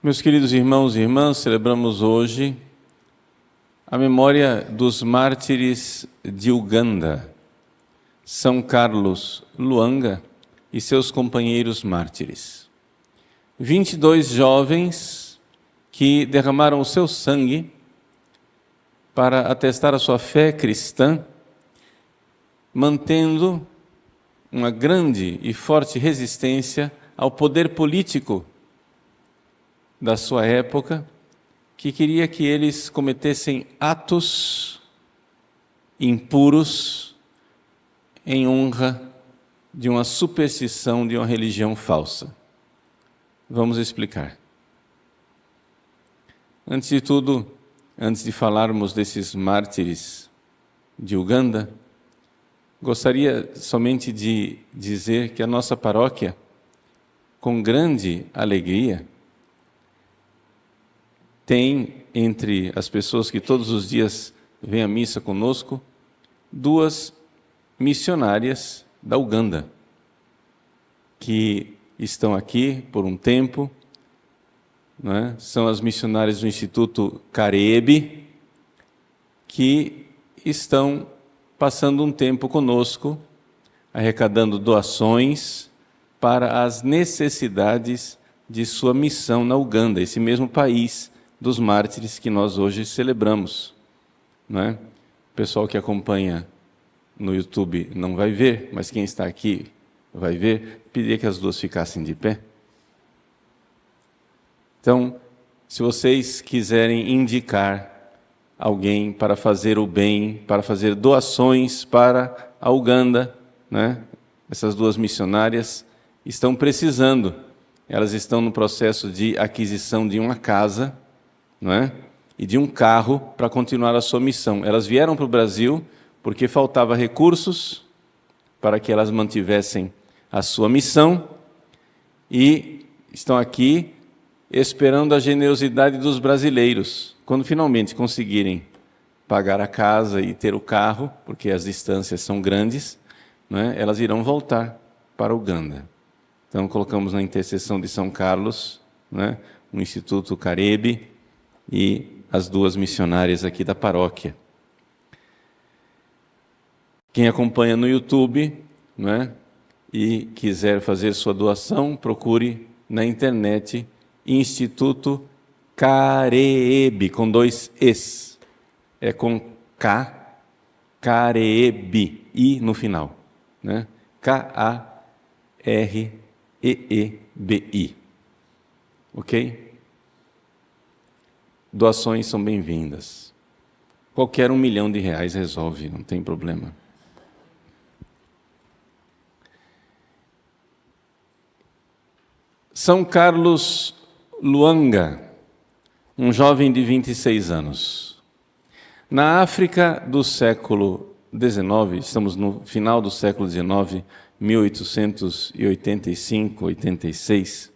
Meus queridos irmãos e irmãs, celebramos hoje a memória dos mártires de Uganda, São Carlos Lwanga e seus companheiros mártires. 22 jovens que derramaram o seu sangue para atestar a sua fé cristã, mantendo uma grande e forte resistência ao poder político da sua época, que queria que eles cometessem atos impuros em honra de uma superstição, de uma religião falsa. Vamos explicar. Antes de tudo, antes de falarmos desses mártires de Uganda, gostaria somente de dizer que a nossa paróquia, com grande alegria, tem entre as pessoas que todos os dias vêm à missa conosco, duas missionárias da Uganda, que estão aqui por um tempo, não é? São as missionárias do Instituto Karebi, que estão passando um tempo conosco, arrecadando doações para as necessidades de sua missão na Uganda, esse mesmo país dos mártires que nós hoje celebramos, não é? O pessoal que acompanha no YouTube não vai ver, mas quem está aqui vai ver. Pedir que as duas ficassem de pé. Então, se vocês quiserem indicar alguém para fazer o bem, para fazer doações para a Uganda, né? Essas duas missionárias estão precisando. Elas estão no processo de aquisição de uma casa, não é? E de um carro para continuar a sua missão. Elas vieram para o Brasil porque faltava recursos para que elas mantivessem a sua missão e estão aqui esperando a generosidade dos brasileiros. Quando finalmente conseguirem pagar a casa e ter o carro, porque as distâncias são grandes, não é? Elas irão voltar para Uganda. Então colocamos na intercessão de São Carlos, não é? O Instituto Karebi e as duas missionárias aqui da paróquia. Quem acompanha no YouTube, não é? E quiser fazer sua doação, procure na internet Instituto Karebi, com 2 Es. É com K, Karebi, I no final, né? K-A-R-E-E-B-I. Ok? Doações são bem-vindas. Qualquer R$1 milhão resolve, não tem problema. São Carlos Lwanga, um jovem de 26 anos. Na África do século XIX, estamos no final do século XIX, 1885, 86,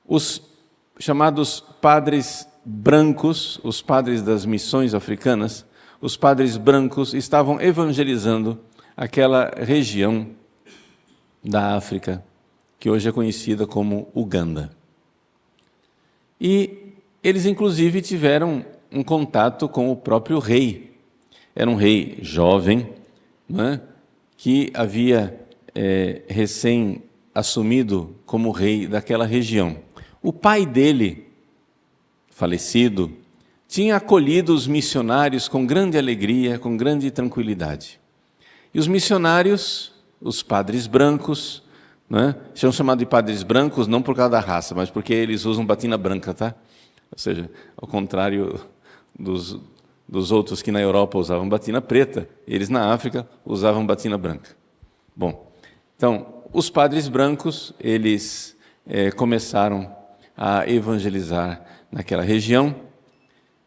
os chamados padres brancos, os padres das missões africanas, os padres brancos estavam evangelizando aquela região da África, que hoje é conhecida como Uganda. E eles, inclusive, tiveram um contato com o próprio rei. Era um rei jovem, né, que havia recém assumido como rei daquela região. O pai dele, falecido, tinha acolhido os missionários com grande alegria, com grande tranquilidade. E os missionários, os padres brancos, né, são chamados de padres brancos não por causa da raça, mas porque eles usam batina branca, tá? Ou seja, ao contrário dos outros que na Europa usavam batina preta, eles na África usavam batina branca. Bom, então, os padres brancos, eles começaram a evangelizar naquela região.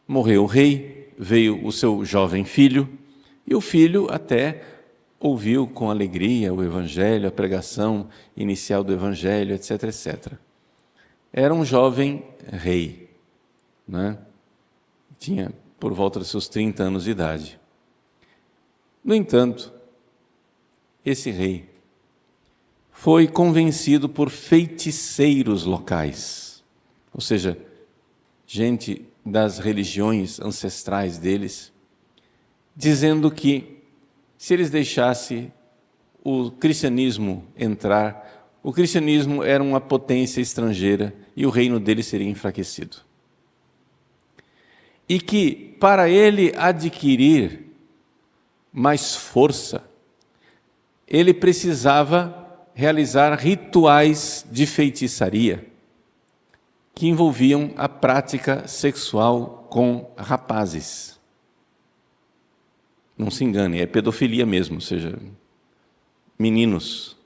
Morreu o rei, veio o seu jovem filho, e o filho até ouviu com alegria o evangelho, a pregação inicial do evangelho, etc, etc. Era um jovem rei, né? Tinha por volta dos seus 30 anos de idade. No entanto, esse rei foi convencido por feiticeiros locais ou seja, gente das religiões ancestrais deles, dizendo que se eles deixassem o cristianismo entrar, o cristianismo era uma potência estrangeira e o reino dele seria enfraquecido. E que para ele adquirir mais força, ele precisava realizar rituais de feitiçaria que envolviam a prática sexual com rapazes. Não se engane, é pedofilia mesmo, ou seja, meninos.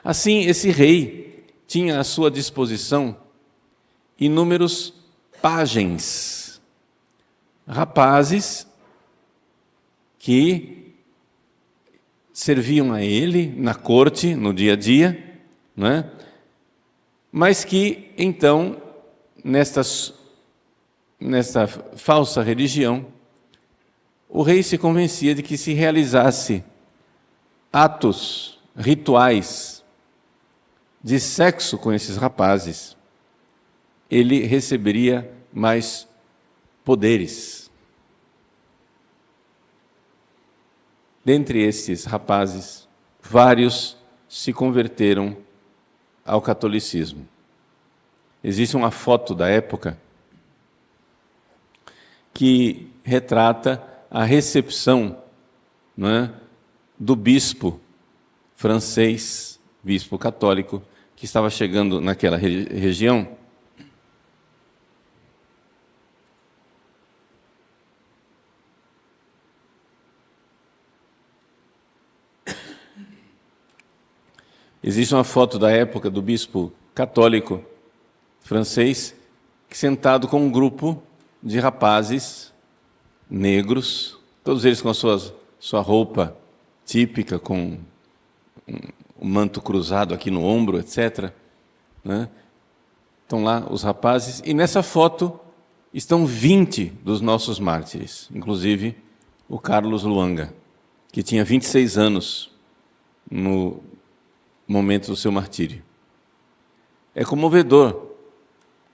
Assim, esse rei tinha à sua disposição inúmeros pajens, rapazes que serviam a ele na corte, no dia a dia, né? Mas que, então, nesta falsa religião, o rei se convencia de que se realizasse atos rituais de sexo com esses rapazes, ele receberia mais poderes. Dentre estes rapazes, vários se converteram ao catolicismo. Existe uma foto da época que retrata a recepção, não é, do bispo francês, bispo católico, que estava chegando naquela região. Existe uma foto da época do bispo católico francês, sentado com um grupo de rapazes negros, todos eles com a sua roupa típica, com um manto cruzado aqui no ombro, etc. Né? Estão lá os rapazes, e nessa foto estão 20 dos nossos mártires, inclusive o Carlos Luanga, que tinha 26 anos no momento do seu martírio. É comovedor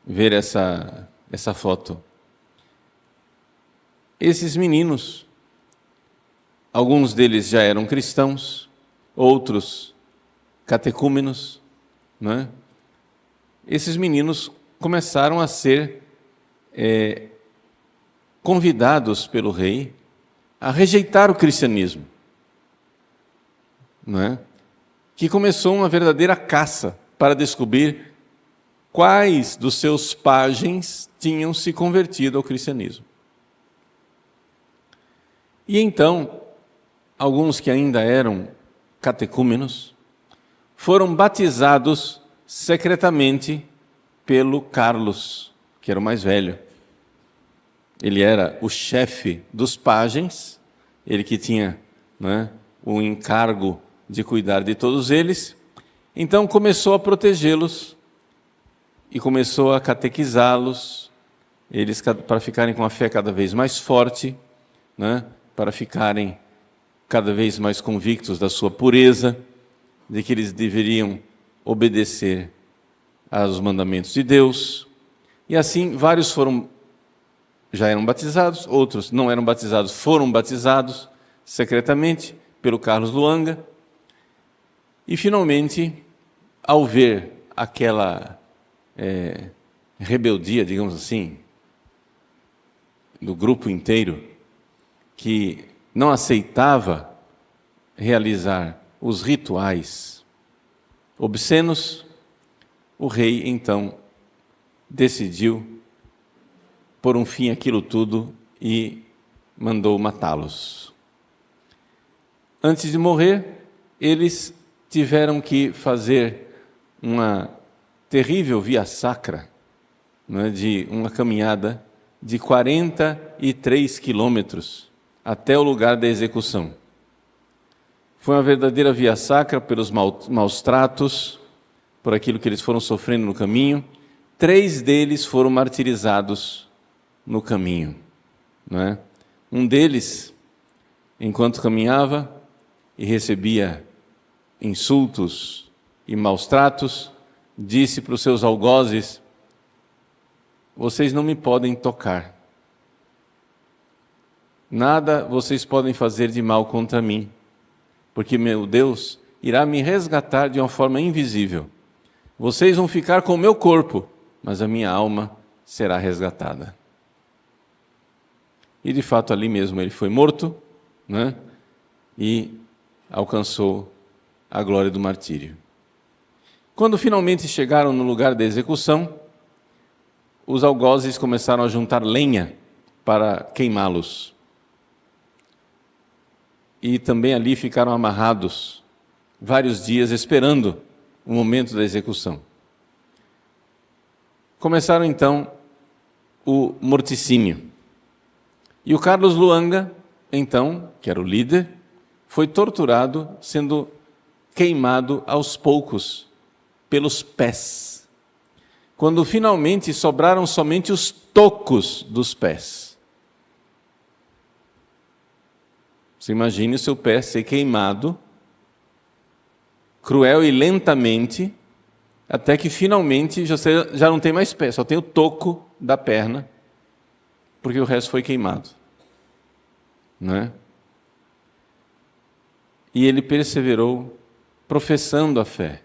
ver essa foto. Esses meninos, alguns deles já eram cristãos, outros catecúmenos, não é? Esses meninos começaram a ser convidados pelo rei a rejeitar o cristianismo, não é? Que começou uma verdadeira caça para descobrir quais dos seus pajens tinham se convertido ao cristianismo. E então, alguns que ainda eram catecúmenos foram batizados secretamente pelo Carlos, que era o mais velho. Ele era o chefe dos pajens, ele que tinha, né, o encargo de cuidar de todos eles. Então começou a protegê-los e começou a catequizá-los, eles para ficarem com a fé cada vez mais forte, né, para ficarem cada vez mais convictos da sua pureza, de que eles deveriam obedecer aos mandamentos de Deus. E assim, vários já eram batizados, outros não eram batizados, foram batizados secretamente pelo Carlos Luanga. E, finalmente, ao ver aquela rebeldia, digamos assim, do grupo inteiro, que não aceitava realizar os rituais obscenos, o rei, então, decidiu pôr um fim àquilo tudo e mandou matá-los. Antes de morrer, eles tiveram que fazer uma terrível via sacra, não é, de uma caminhada de 43 quilômetros até o lugar da execução. Foi uma verdadeira via sacra pelos maus tratos, por aquilo que eles foram sofrendo no caminho. 3 deles foram martirizados no caminho, não é? Um deles, enquanto caminhava e recebia insultos e maus tratos, disse para os seus algozes vocês não me podem tocar. Nada vocês podem fazer de mal contra mim, porque meu Deus irá me resgatar de uma forma invisível. Vocês vão ficar com o meu corpo, mas a minha alma será resgatada. E de fato ali mesmo ele foi morto, né? E alcançou a glória do martírio. Quando finalmente chegaram no lugar da execução, os algozes começaram a juntar lenha para queimá-los. E também ali ficaram amarrados vários dias esperando o momento da execução. Começaram então o morticínio. E o Carlos Luanga, então, que era o líder, foi torturado, sendo queimado aos poucos pelos pés. Quando finalmente sobraram somente os tocos dos pés. Você imagine o seu pé ser queimado, cruel e lentamente, até que finalmente você já não tem mais pé, só tem o toco da perna, porque o resto foi queimado. Não é? E ele perseverou professando a fé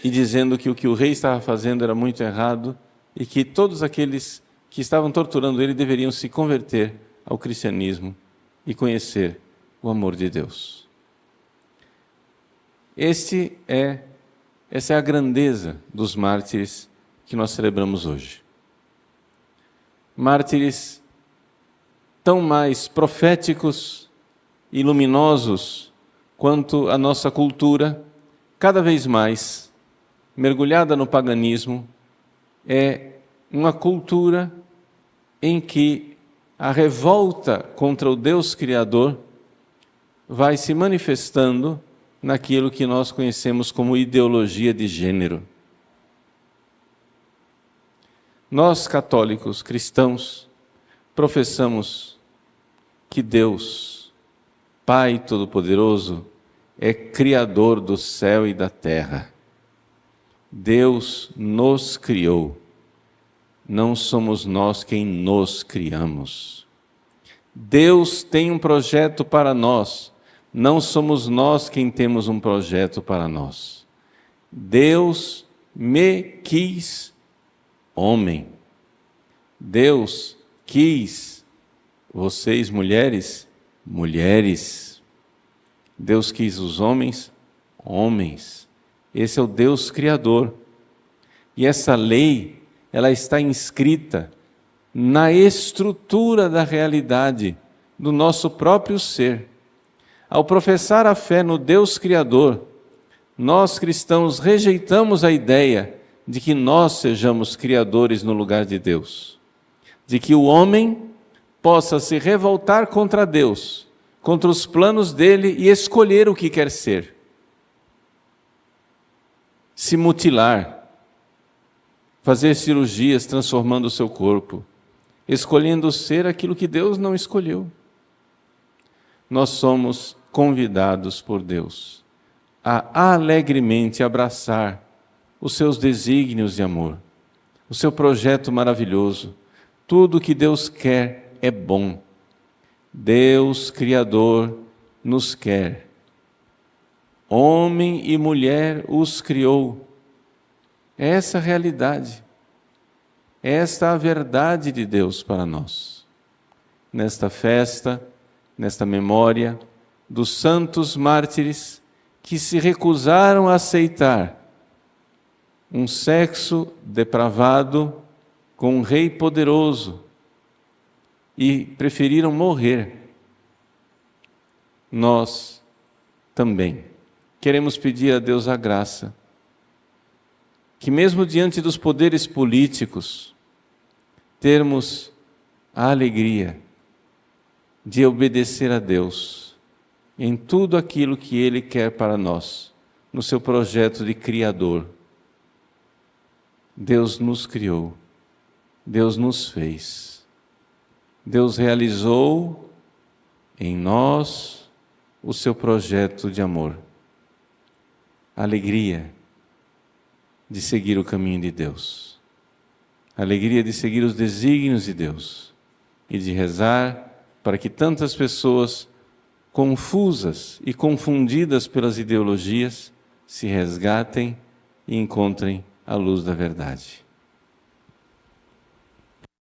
e dizendo que o que o rei estava fazendo era muito errado e que todos aqueles que estavam torturando ele deveriam se converter ao cristianismo e conhecer o amor de Deus. Essa é a grandeza dos mártires que nós celebramos hoje. Mártires tão mais proféticos e luminosos quanto a nossa cultura, cada vez mais mergulhada no paganismo, é uma cultura em que a revolta contra o Deus Criador vai se manifestando naquilo que nós conhecemos como ideologia de gênero. Nós, católicos, cristãos, professamos que Deus, Pai Todo-Poderoso, é Criador do céu e da terra. Deus nos criou. Não somos nós quem nos criamos. Deus tem um projeto para nós. Não somos nós quem temos um projeto para nós. Deus me quis homem. Deus quis vocês, mulheres, mulheres. Deus quis os homens, homens. Esse é o Deus Criador. E essa lei, ela está inscrita na estrutura da realidade do nosso próprio ser. Ao professar a fé no Deus Criador, nós cristãos rejeitamos a ideia de que nós sejamos criadores no lugar de Deus, de que o homem possa se revoltar contra Deus, contra os planos dele e escolher o que quer ser, se mutilar, fazer cirurgias transformando o seu corpo, escolhendo ser aquilo que Deus não escolheu. Nós somos convidados por Deus a alegremente abraçar os seus desígnios de amor, o seu projeto maravilhoso. Tudo o que Deus quer é bom. Deus Criador nos quer. Homem e mulher os criou. É essa a realidade. É esta a verdade de Deus para nós. Nesta festa, nesta memória dos santos mártires que se recusaram a aceitar um sexo depravado com um rei poderoso e preferiram morrer. Nós também queremos pedir a Deus a graça que mesmo diante dos poderes políticos, termos a alegria de obedecer a Deus em tudo aquilo que Ele quer para nós, no seu projeto de Criador. Deus nos criou, Deus nos fez, Deus realizou em nós o seu projeto de amor. Alegria de seguir o caminho de Deus, a alegria de seguir os desígnios de Deus e de rezar para que tantas pessoas confusas e confundidas pelas ideologias se resgatem e encontrem a luz da verdade.